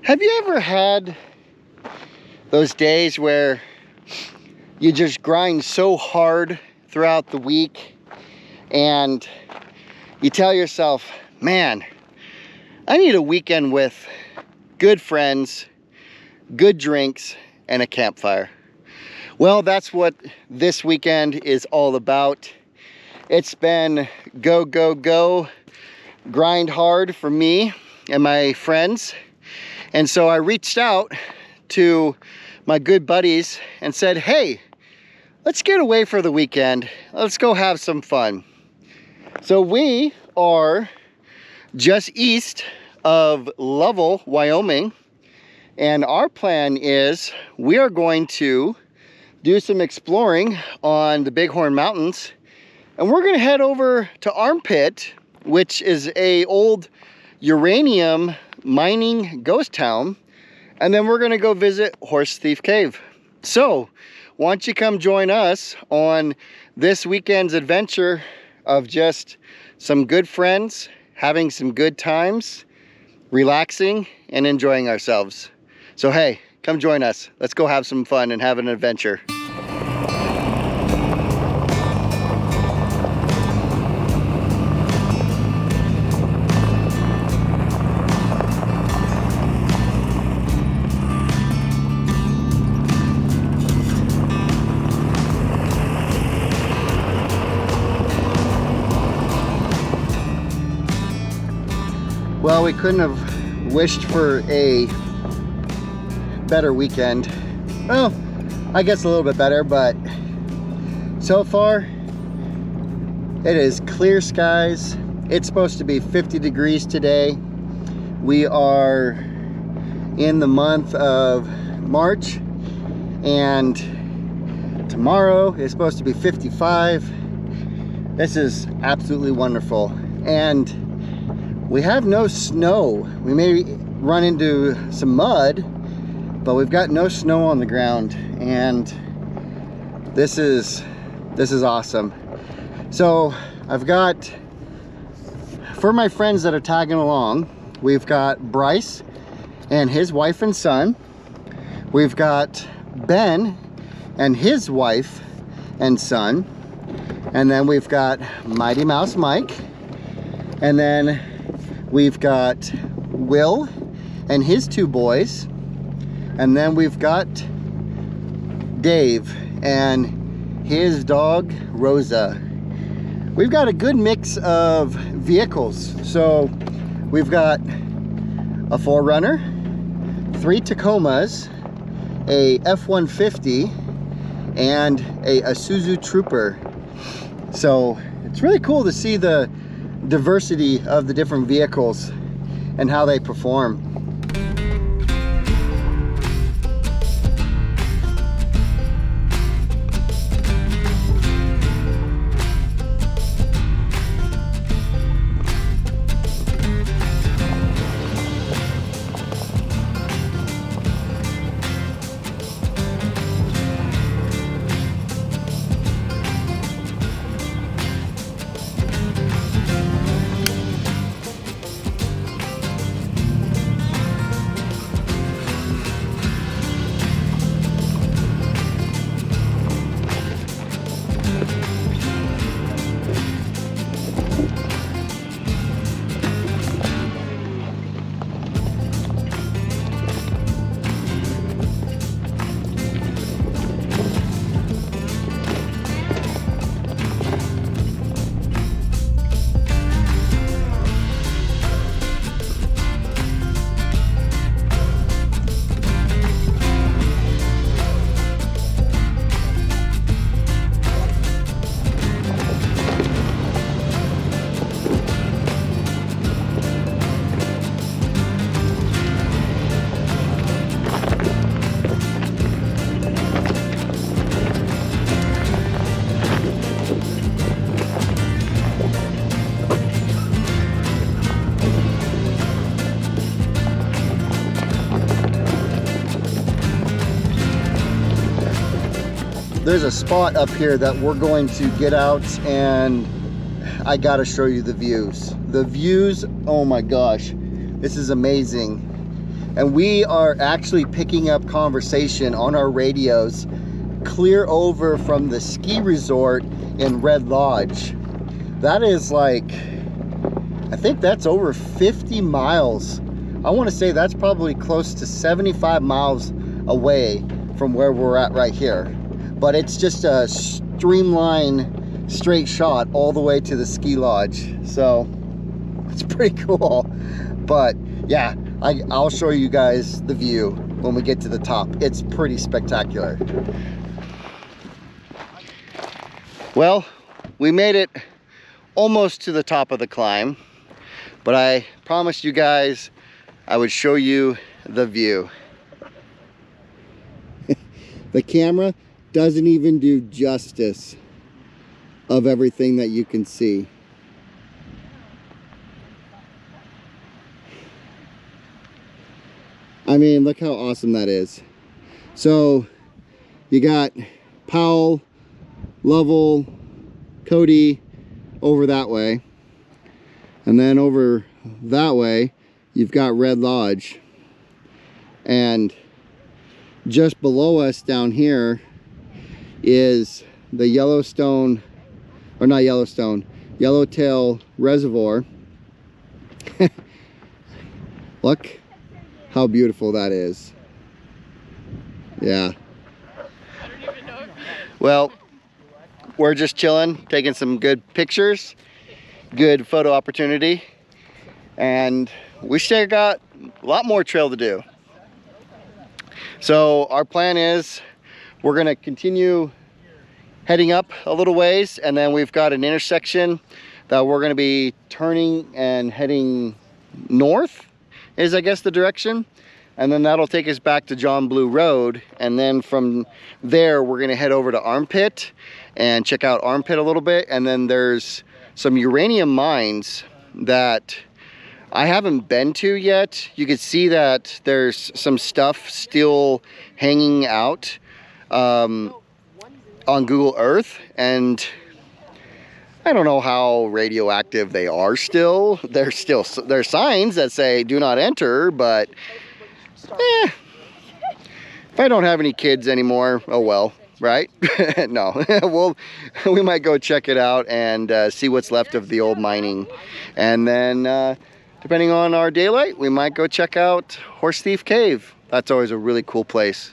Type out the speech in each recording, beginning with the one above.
Have you ever had those days where you just grind so hard throughout the week and you tell yourself, man, I need a weekend with good friends, good drinks, and a campfire? Well, that's what this weekend is all about. It's been go, go, go, grind hard for me and my friends. And so I reached out to my good buddies and said, hey, let's get away for the weekend. Let's go have some fun. So we are just east of Lovell, Wyoming. And our plan is we are going to do some exploring on the Bighorn Mountains. And we're going to head over to Armpit, which is a old uranium mining ghost town, and then we're going to go visit Horse Thief Cave. So why don't you come join us on this weekend's adventure of just some good friends, having some good times, relaxing and enjoying ourselves. So hey, come join us. Let's go have some fun and have an adventure. Well, we couldn't have wished for a better weekend. Well, I guess a little bit better, but so far it is clear skies. It's supposed to be 50 degrees today. We are in the month of March, and tomorrow is supposed to be 55. This is absolutely wonderful. And we have no snow. We may run into some mud, but we've got no snow on the ground, and this is awesome. So I've got, for my friends that are tagging along, we've got Bryce and his wife and son. We've got Ben and his wife and son. And then we've got Mighty Mouse Mike. And then we've got Will and his two boys. And then we've got Dave and his dog, Rosa. We've got a good mix of vehicles. So we've got a 4Runner, 3 Tacomas, a F-150, and a Isuzu Trooper. So it's really cool to see the diversity of the different vehicles and how they perform. There's a spot up here that we're going to get out, and I gotta show you the views. The views, oh my gosh, this is amazing. and we are actually picking up conversation on our radios clear over from the ski resort in Red Lodge. That is like, I think that's over 50 miles. I want to say that's probably close to 75 miles away from where we're at right here. But it's just a streamlined, straight shot all the way to the ski lodge. So it's pretty cool. But yeah, I'll show you guys the view when we get to the top. It's pretty spectacular. Well, we made it almost to the top of the climb, but I promised you guys I would show you the view. The camera doesn't even do justice of everything that you can see. I mean, look how awesome that is. So you got Powell, Lovell, Cody over that way, and then over that way you've got Red Lodge, and just below us down here is the Yellowstone, or not Yellowstone, Yellowtail Reservoir. Look how beautiful that is. Yeah. I don't even know. Well, we're just chilling, taking some good pictures, good photo opportunity, and we still got a lot more trail to do. So our plan is we're gonna continue heading up a little ways, and then we've got an intersection that we're gonna be turning and heading north, is I guess the direction. And then that'll take us back to John Blue Road. And then from there, we're gonna head over to Armpit and check out Armpit a little bit. And then there's some uranium mines that I haven't been to yet. You can see that there's some stuff still hanging out on Google Earth. And I don't know how radioactive they are still. There's signs that say do not enter, but if I don't have any kids anymore, oh well, right? No, we might go check it out and see what's left of the old mining. And then depending on our daylight, we might go check out Horse Thief Cave. That's always a really cool place.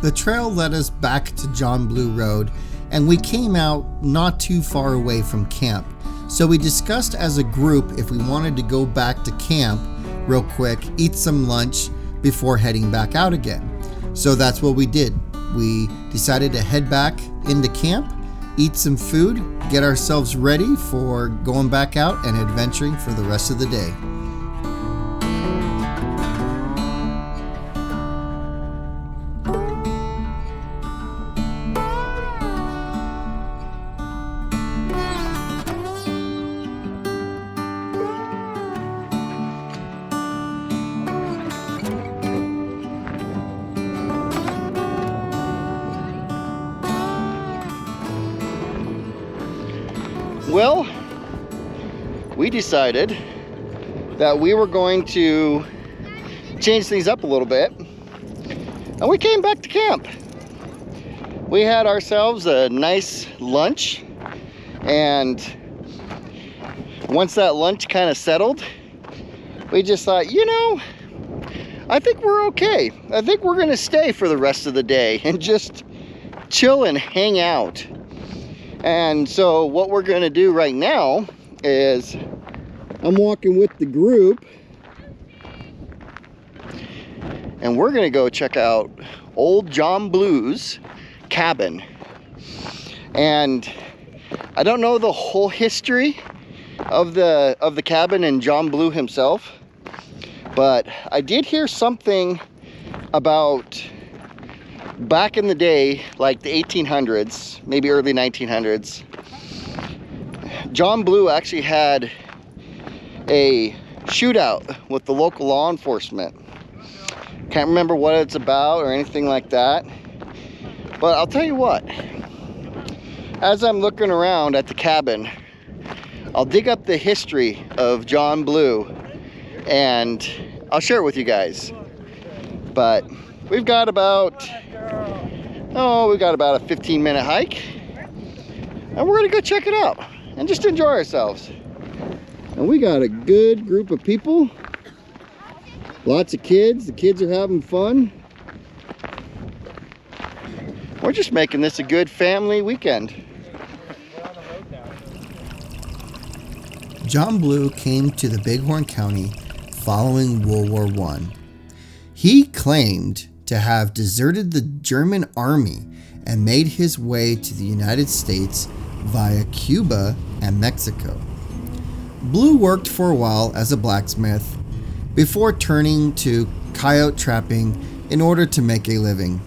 The trail led us back to John Blue Road, and we came out not too far away from camp. So we discussed as a group if we wanted to go back to camp real quick, eat some lunch before heading back out again. So that's what we did. We decided to head back into camp, eat some food, get ourselves ready for going back out and adventuring for the rest of the day. Well, we decided that we were going to change things up a little bit, and we came back to camp. We had ourselves a nice lunch, and once that lunch kind of settled, we just thought, you know, I think we're okay. I think we're gonna stay for the rest of the day and just chill and hang out. And so what we're going to do right now is I'm walking with the group, and we're going to go check out old John Blue's cabin. And I don't know the whole history of the cabin and John Blue himself, but I did hear something about back in the day, like the 1800s, maybe early 1900s, John Blue actually had a shootout with the local law enforcement. Can't remember what it's about or anything like that, but I'll tell you what, as I'm looking around at the cabin, I'll dig up the history of John Blue and I'll share it with you guys. But we've got about a 15-minute hike, and we're gonna go check it out and just enjoy ourselves. And we got a good group of people, lots of kids. The kids are having fun. We're just making this a good family weekend. John Blue came to the Bighorn Country following World War I. He claimed to have deserted the German army and made his way to the United States via Cuba and Mexico. Blue worked for a while as a blacksmith before turning to coyote trapping in order to make a living.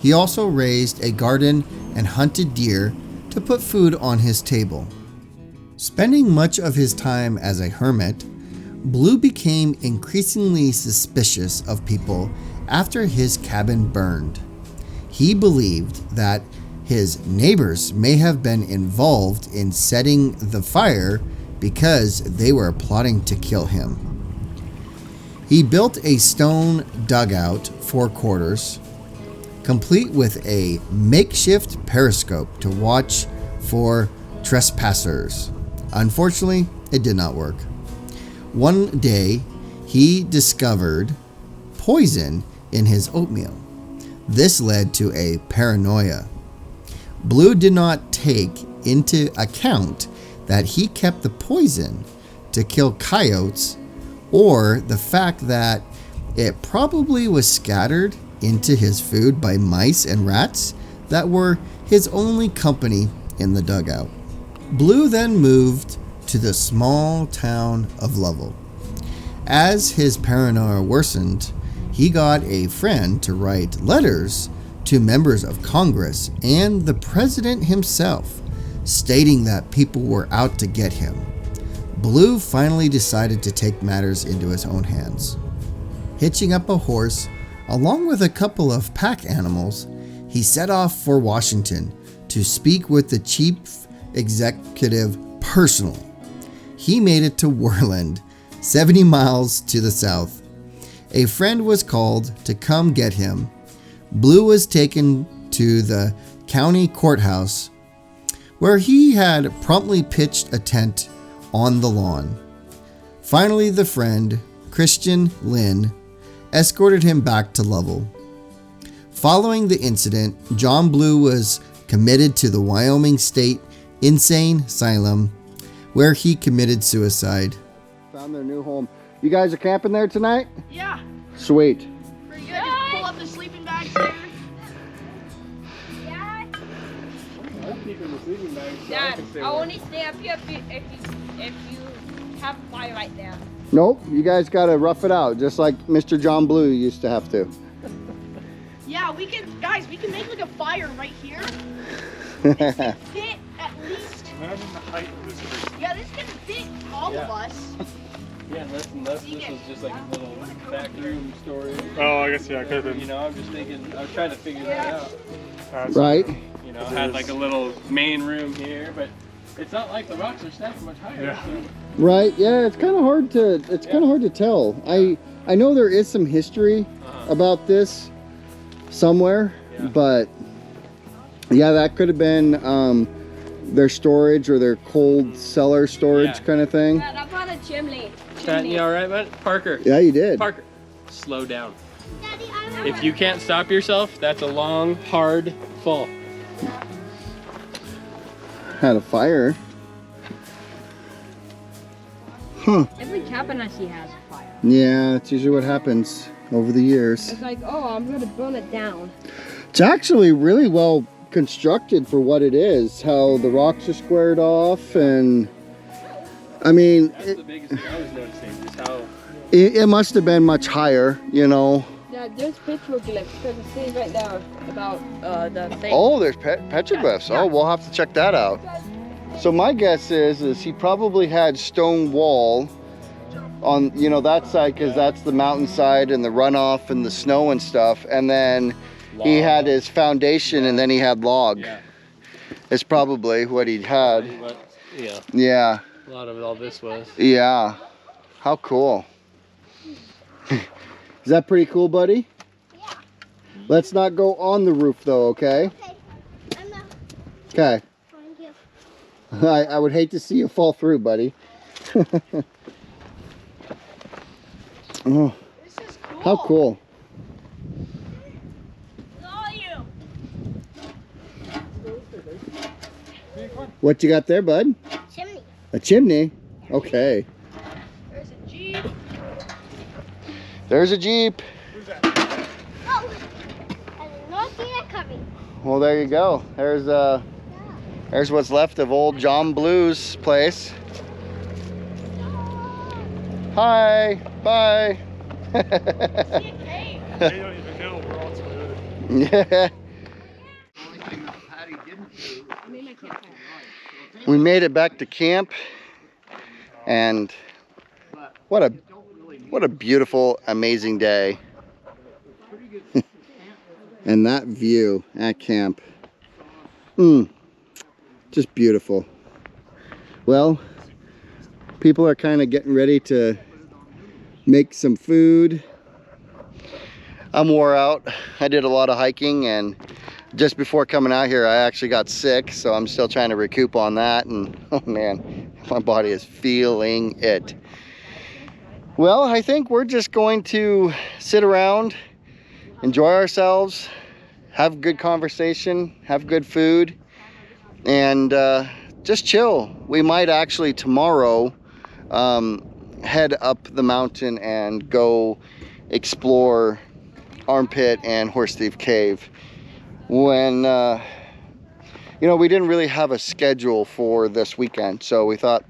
He also raised a garden and hunted deer to put food on his table. Spending much of his time as a hermit, Blue became increasingly suspicious of people after his cabin burned. He believed that his neighbors may have been involved in setting the fire because they were plotting to kill him. He built a stone dugout for quarters, complete with a makeshift periscope to watch for trespassers. Unfortunately, it did not work. One day, he discovered poison in his oatmeal. This led to a paranoia. Blue did not take into account that he kept the poison to kill coyotes, or the fact that it probably was scattered into his food by mice and rats that were his only company in the dugout. Blue then moved to the small town of Lovell. As his paranoia worsened, he got a friend to write letters to members of Congress and the president himself, stating that people were out to get him. Blue finally decided to take matters into his own hands. Hitching up a horse, along with a couple of pack animals, he set off for Washington to speak with the chief executive personally. He made it to Worland, 70 miles to the south. A friend was called to come get him. Blue was taken to the county courthouse, where he had promptly pitched a tent on the lawn. Finally, the friend, Christian Lynn, escorted him back to Lovell. Following the incident, John Blue was committed to the Wyoming State Insane Asylum, where he committed suicide. Found their new home. You guys are camping there tonight? Yeah. Sweet. Pretty good. Just pull up the sleeping bags there. I'm keeping the sleeping bags. So Dad, I'll only stay up here if you have a fire right there. Nope, you guys gotta rough it out, just like Mr. John Blue used to have to. Yeah, we can make like a fire right here. This can fit at least. Imagine the height of this tree. Yeah, this can fit all of us. Yeah, unless this was just like a little back room storage. Oh, I guess, yeah, it could have been. You know, I'm just thinking, I was trying to figure that out. That's Right? You know, had like a little main room here, but it's not like the rocks are stacked much higher. Yeah. So. Right, yeah, it's kind of hard to tell. I know there is some history about this somewhere, but yeah, that could have been their storage or their cold cellar storage kind of thing. Dad, I found a chimney. You all right, bud? Parker. Yeah, you did. Parker, slow down. If you can't stop yourself, that's a long, hard fall. Had a fire. Every cabin I see has a fire. Yeah, it's usually what happens over the years. It's like, oh, I'm gonna burn it down. It's actually really well constructed for what it is. How the rocks are squared off, and I mean, That's the biggest thing I was noticing, is how... it must have been much higher, you know. Yeah, there's petroglyphs, because it says right there about the thing. Oh, there's petroglyphs. Yeah. Oh, we'll have to check that out. So my guess is he probably had stone wall on, you know, that side, because that's the mountainside and the runoff and the snow and stuff, and then he had his foundation, and then he had log. Yeah. It's probably what he had. But, yeah, Yeah. a lot of it, all this was. Yeah. How cool. Is that pretty cool, buddy? Yeah. Let's not go on the roof though, okay? Okay. I'm not Okay. going to. I would hate to see you fall through, buddy. Oh, This is cool. how cool. Saw you. What you got there, bud? Chimney. A chimney? Okay. There's a Jeep. There's a Jeep. Oh, I did not see that coming. Well, there you go. There's what's left of old John Blue's place. Hi. Bye. See a cave. They don't even know we're all together. Yeah. We made it back to camp, and what a beautiful, amazing day. And that view at camp, just beautiful. Well, people are kind of getting ready to make some food. I'm wore out. I did a lot of hiking, and just before coming out here I actually got sick, so I'm still trying to recoup on that, and oh man, my body is feeling it. Well, I think we're just going to sit around, enjoy ourselves, have good conversation, have good food, and just chill. We might actually tomorrow head up the mountain and go explore Armpit and Horse Thief Cave. When you know, we didn't really have a schedule for this weekend, so we thought,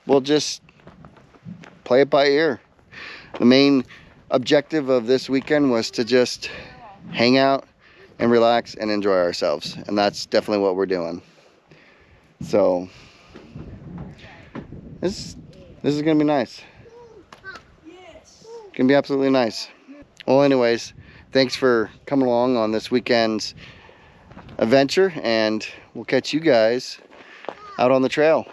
we'll just play it by ear. The main objective of this weekend was to just hang out and relax and enjoy ourselves, and that's definitely what we're doing. So this is gonna be nice. It's gonna be absolutely nice. Well, anyways, thanks for coming along on this weekend's adventure, and we'll catch you guys out on the trail.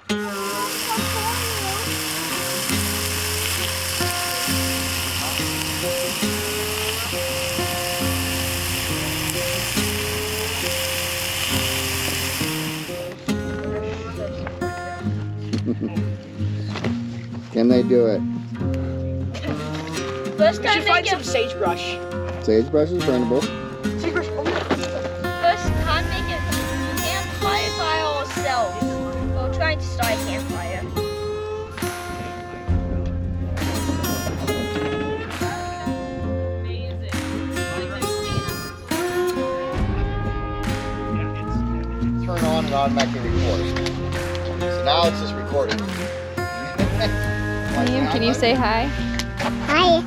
Can they do it? First We time should they find get some sagebrush. Sagebrush is burnable. it automatically record. So now it's just recording. Liam, can you say hi? Hi.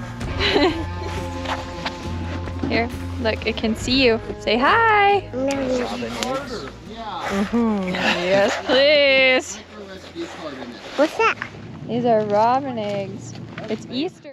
Here, look, it can see you. Say hi. Yes, please. What's that? These are robin eggs. It's Easter.